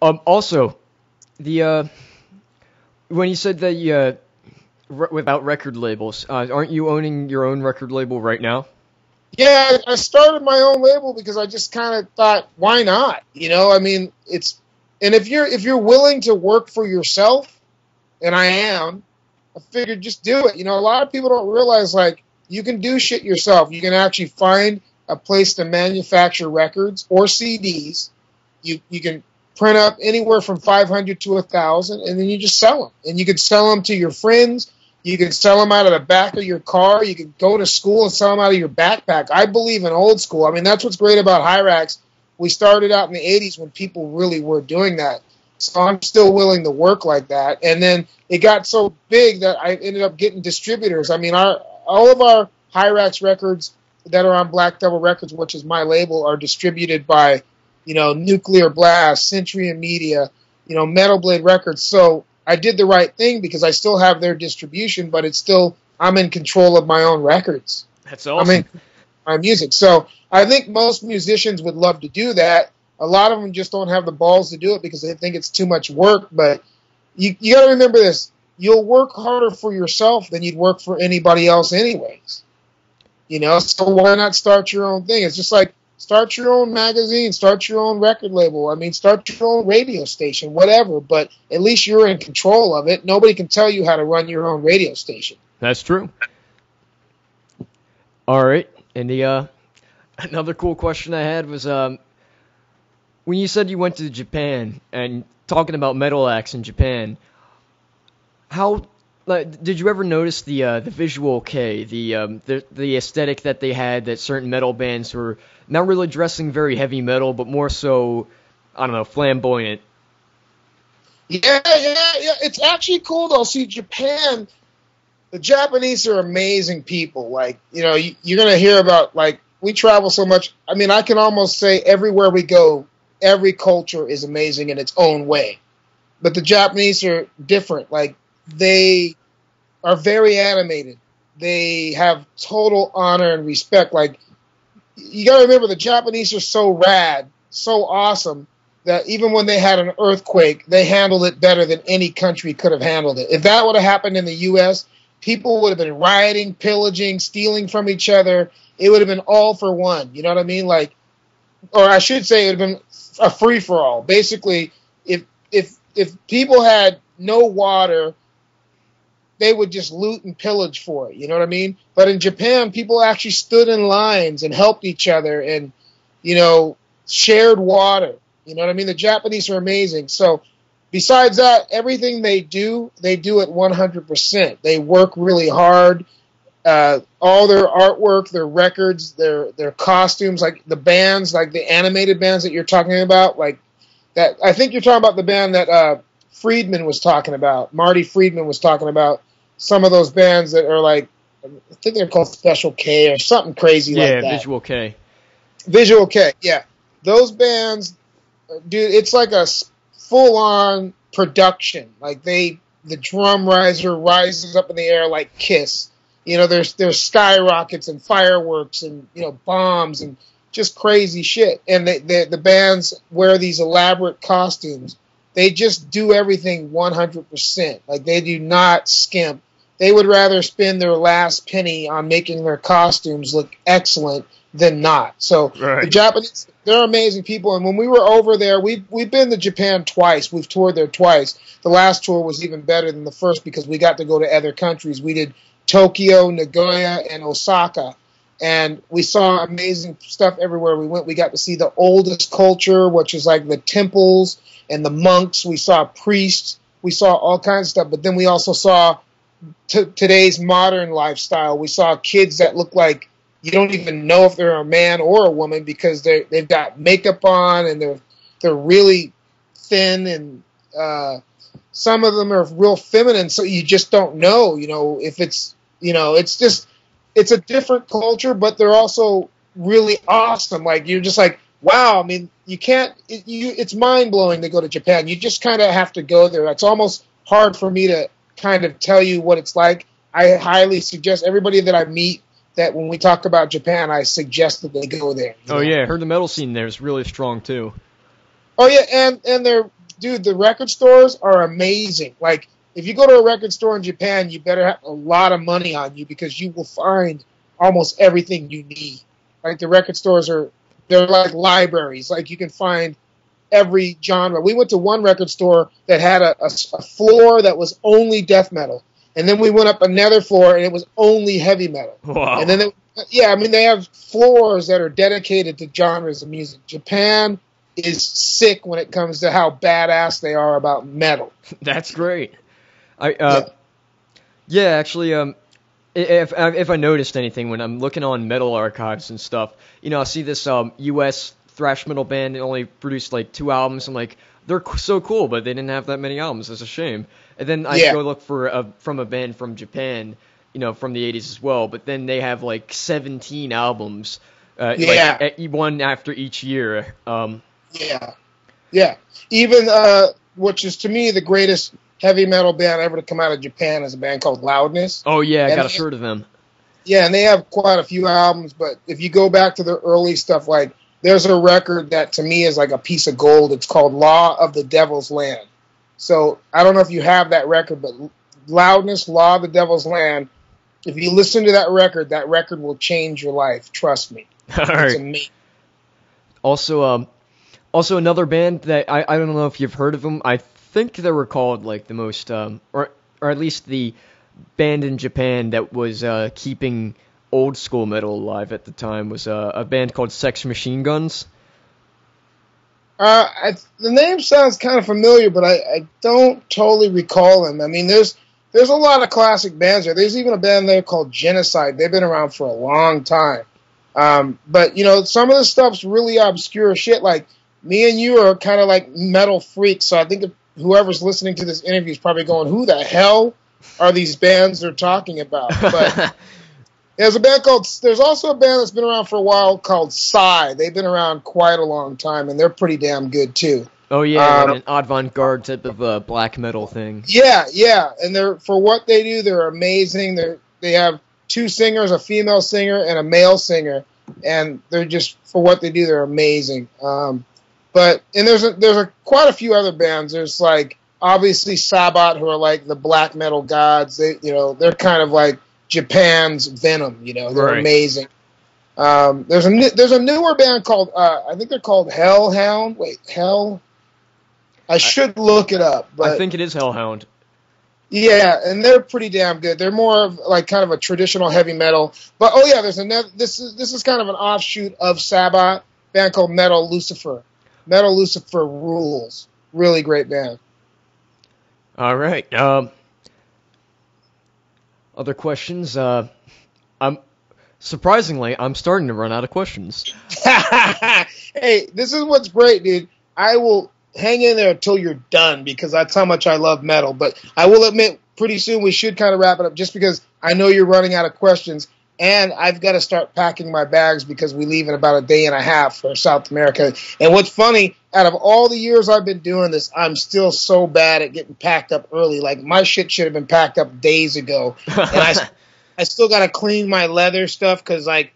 Also, the when you said that you without record labels, aren't you owning your own record label right now? Yeah, I started my own label because I just kind of thought, why not? I mean, and if you're willing to work for yourself, and I am, I figured just do it. A lot of people don't realize like you can do shit yourself. You can actually find a place to manufacture records or CDs. You can print up anywhere from 500 to 1,000, and then you just sell them. And you can sell them to your friends. You can sell them out of the back of your car. You can go to school and sell them out of your backpack. I believe in old school. I mean, that's what's great about Hirax. We started out in the 80s when people really were doing that. So I'm still willing to work like that. And then it got so big that I ended up getting distributors. I mean, all of our Hirax records that are on Black Devil Records, which is my label, are distributed by, Nuclear Blast, Century and Media, Metal Blade Records. So I did the right thing because I still have their distribution, but I'm in control of my own records. That's awesome. I'm in my music. So I think most musicians would love to do that. A lot of them just don't have the balls to do it because they think it's too much work. But you got to remember this. You'll work harder for yourself than you'd work for anybody else anyways. So why not start your own thing? It's just like start your own magazine, start your own record label. I mean, start your own radio station, whatever. But at least you're in control of it. Nobody can tell you how to run your own radio station. That's true. All right. And the another cool question I had was when you said you went to Japan and talking about metal acts in Japan, how did you ever notice the visual kei, the aesthetic that they had, that certain metal bands were not really dressing very heavy metal, but more so, I don't know, flamboyant? Yeah. It's actually cool though. See, Japan, the Japanese are amazing people. Like, you're gonna hear about, like, we travel so much. I mean, I can almost say everywhere we go, every culture is amazing in its own way. But the Japanese are different. Like, they are very animated. They have total honor and respect. Like, you got to remember, the Japanese are so rad, so awesome, that even when they had an earthquake, they handled it better than any country could have handled it. If that would have happened in the U.S., people would have been rioting, pillaging, stealing from each other. It would have been all for one. You know what I mean? Like, or I should say it would have been a free-for-all. Basically, if people had no water, they would just loot and pillage for it. You know what I mean? But in Japan, people actually stood in lines and helped each other and, shared water. You know what I mean? The Japanese are amazing. So besides that, everything they do it 100%. They work really hard. All their artwork, their records, their costumes, like the bands, like the animated bands that you're talking about, like that. I think you're talking about the band that Friedman was talking about. Marty Friedman was talking about some of those bands that are like, I think they're called Special K or something crazy like that. Yeah, Visual K. Visual K, yeah. Those bands, dude, it's like a full-on production. Like the drum riser rises up in the air like Kiss. There's skyrockets and fireworks and, bombs and just crazy shit. And the bands wear these elaborate costumes. They just do everything 100%. Like, they do not skimp. They would rather spend their last penny on making their costumes look excellent than not. So right. The Japanese, they're amazing people. And when we were over there, we've been to Japan twice. We've toured there twice. The last tour was even better than the first because we got to go to other countries. We did Tokyo, Nagoya, and Osaka. And we saw amazing stuff everywhere we went. We got to see the oldest culture, which is like the temples and the monks. We saw priests. We saw all kinds of stuff. But then we also saw today's modern lifestyle. We saw kids that look like you don't even know if they're a man or a woman because they've got makeup on and they're really thin and some of them are real feminine. So you just don't know, if it's, it's a different culture, but they're also really awesome. Like, you're just like, wow. I mean, it's mind blowing to go to Japan. You just kind of have to go there. It's almost hard for me to kind of tell you what it's like. I highly suggest everybody that I meet that when we talk about Japan, I suggest that they go there. Oh, yeah. I heard the metal scene there is really strong, too. Oh, yeah. And dude, the record stores are amazing. Like, if you go to a record store in Japan, you better have a lot of money on you because you will find almost everything you need. Like, the record stores they're like libraries. Like, you can find every genre. We went to one record store that had a floor that was only death metal. And then we went up another floor and it was only heavy metal. Wow. And then, they have floors that are dedicated to genres of music. Japan is sick when it comes to how badass they are about metal. That's great. Actually, if I noticed anything when I'm looking on metal archives and stuff, I see this U.S. thrash metal band that only produced like 2 albums. I'm like, they're so cool, but they didn't have that many albums. It's a shame. And then I go look from a band from Japan, from the 80s as well, but then they have like 17 albums, like one after each year. Even which is to me the greatest heavy metal band ever to come out of Japan is a band called Loudness. Oh yeah, I got a shirt of them. Yeah, and they have quite a few albums, but if you go back to the early stuff, like there's a record that to me is like a piece of gold. It's called Law of the Devil's Land. So I don't know if you have that record, but Loudness, Law of the Devil's Land, if you listen to that record will change your life. Trust me. All right. It's amazing. Also another band that I don't know if you've heard of them. I think they were called like the most, or at least the band in Japan that was keeping old school metal alive at the time was a band called Sex Machine Guns. The name sounds kind of familiar, but I don't totally recall them. I mean, there's a lot of classic bands there. There's even a band there called Genocide. They've been around for a long time. But, some of the stuff's really obscure shit. Like, me and you are kind of like metal freaks, so I think if whoever's listening to this interview is probably going, who the hell are these bands they're talking about? But there's also a band that's been around for a while called Psy. They've been around quite a long time, and they're pretty damn good, too. Oh, yeah, like an avant-garde type of black metal thing. Yeah, and for what they do, they're amazing. They have 2 singers, a female singer and a male singer, and they're just, for what they do, they're amazing. But there's quite a few other bands. There's like obviously Sabbath, who are like the black metal gods. They're kind of like Japan's Venom. They're amazing. There's a newer band called I think they're called Hellhound. Wait, Hell. I should look it up. But I think it is Hellhound. Yeah, and they're pretty damn good. They're more of like kind of a traditional heavy metal. But there's another. This is kind of an offshoot of Sabbath, band called Metal Lucifer. Metal Lucifer rules. Really great band. All right. Other questions? I'm starting to run out of questions. Hey, this is what's great, dude. I will hang in there until you're done because that's how much I love metal. But I will admit, pretty soon we should kind of wrap it up just because I know you're running out of questions. And I've got to start packing my bags because we leave in about a day and a half for South America. And what's funny, out of all the years I've been doing this, I'm still so bad at getting packed up early. Like, my shit should have been packed up days ago. And I still got to clean my leather stuff because, like,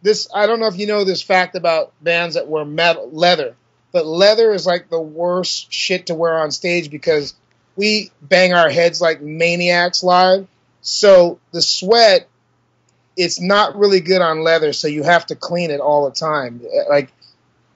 this, I don't know if you know this fact about bands that wear leather, but leather is, like, the worst shit to wear on stage because we bang our heads like maniacs live. So the sweat, it's not really good on leather, so you have to clean it all the time. Like,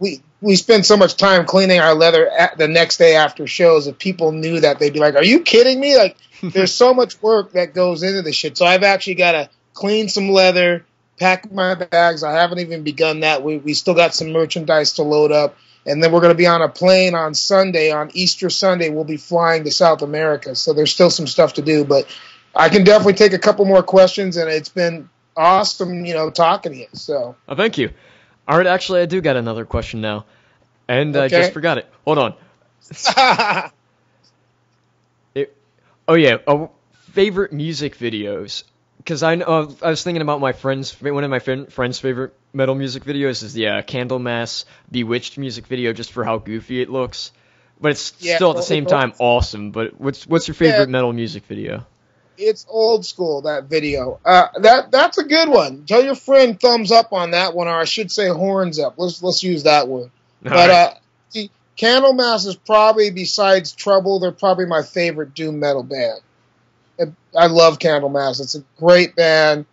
we spend so much time cleaning our leather the next day after shows. If people knew that, they'd be like, are you kidding me? Like, there's so much work that goes into this shit. So I've actually got to clean some leather, pack my bags. I haven't even begun that. We still got some merchandise to load up. And then we're going to be on a plane on Sunday. On Easter Sunday, we'll be flying to South America. So there's still some stuff to do. But I can definitely take a couple more questions, and it's been awesome, talking to you. So. Oh, thank you. All right, actually, I do got another question now, and I just forgot it. Hold on. Favorite music videos. Because I was thinking about one of my friend's favorite metal music videos is the Candlemass Bewitched music video, just for how goofy it looks. But it's still at the same time awesome. But what's your favorite metal music video? It's old school, that video. That's a good one. Tell your friend thumbs up on that one, or I should say horns up. Let's use that one. But Candlemass is probably, besides Trouble, they're probably my favorite doom metal band. I love Candlemass. It's a great band.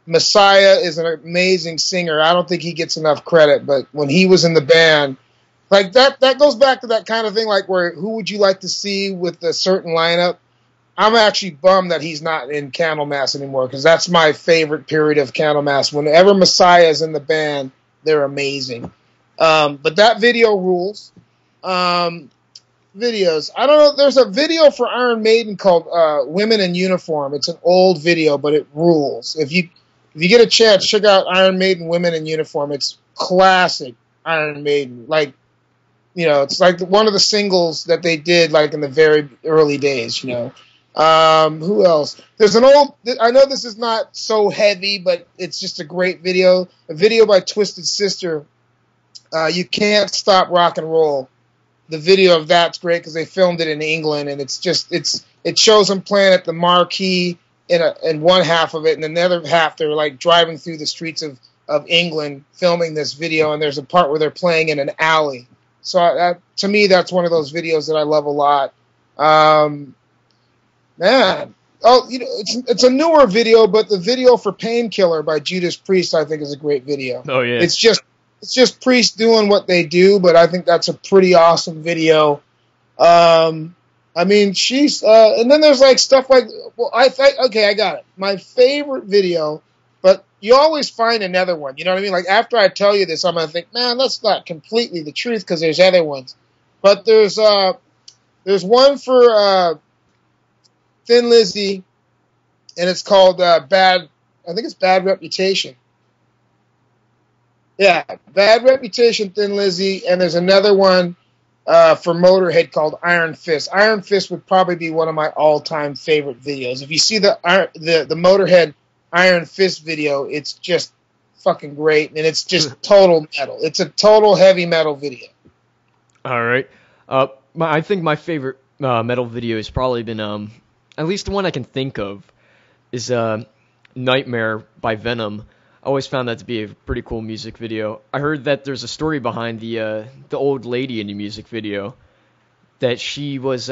Messiah is an amazing singer. I don't think he gets enough credit, but when he was in the band, like that goes back to that kind of thing, like where who would you like to see with a certain lineup? I'm actually bummed that he's not in Candlemass anymore, because that's my favorite period of Candlemass. Whenever Messiah is in the band, they're amazing. But that video rules. Videos. I don't know. There's a video for Iron Maiden called Women in Uniform. It's an old video, but it rules. If you get a chance, check out Iron Maiden Women in Uniform. It's classic Iron Maiden. Like, you know, it's like one of the singles that they did like in the very early days, you know. Who else? There's an old, I know this is not so heavy, but it's just a great video. A video by Twisted Sister. You Can't Stop Rock and Roll. The video of that's great because they filmed it in England, and it shows them playing at the Marquee in one half of it, and in the other half they're like driving through the streets of England filming this video, and there's a part where they're playing in an alley. So to me, that's one of those videos that I love a lot. Man, you know, it's a newer video, but the video for Painkiller by Judas Priest I think is a great video. Oh yeah, it's just Priest doing what they do, but I think that's a pretty awesome video. I mean, she's and then there's like stuff like, well, okay, I got it. My favorite video, but you always find another one. You know what I mean? Like after I tell you this, I'm gonna think, man, that's not completely the truth because there's other ones. But there's one for Thin Lizzy, and it's called Bad. I think it's Bad Reputation. Yeah, Bad Reputation, Thin Lizzy, and there's another one for Motorhead called Iron Fist. Iron Fist would probably be one of my all-time favorite videos. If you see the Motorhead Iron Fist video, it's just fucking great, and it's just total metal. It's a total heavy metal video. All right. I think my favorite metal video has probably been, at least the one I can think of, is Nightmare by Venom. I always found that to be a pretty cool music video. I heard that there's a story behind the old lady in the music video, that she was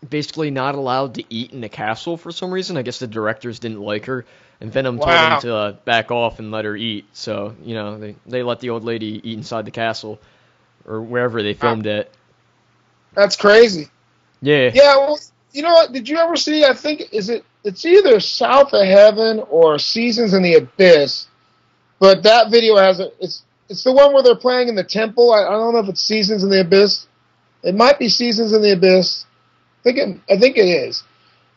basically not allowed to eat in the castle for some reason. I guess the directors didn't like her, and Venom told them to back off and let her eat. So, you know, they let the old lady eat inside the castle, or wherever they filmed it. That's crazy. Yeah. Yeah, well, you know what? Did you ever see, I think, it's either South of Heaven or Seasons in the Abyss, but that video has it's the one where they're playing in the temple. I don't know if it's Seasons in the Abyss. It might be Seasons in the Abyss. I think it is.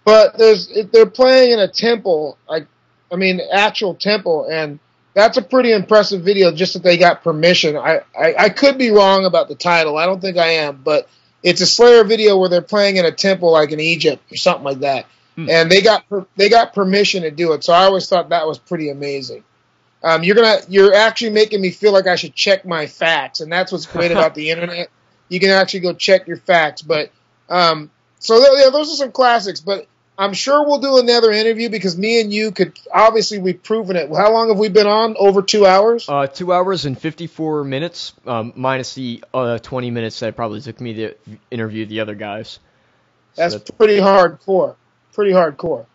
But they're playing in a temple, actual temple, and that's a pretty impressive video just that they got permission. I could be wrong about the title. I don't think I am, but it's a Slayer video where they're playing in a temple like in Egypt or something like that. And they got permission to do it. So I always thought that was pretty amazing. You're actually making me feel like I should check my facts, and that's what's great about the internet. You can actually go check your facts. But those are some classics. But I'm sure we'll do another interview because me and you we've proven it. How long have we been on? Over 2 hours? 2 hours and 54 minutes, minus the 20 minutes that it probably took me to interview the other guys. That's pretty hardcore. Pretty hardcore.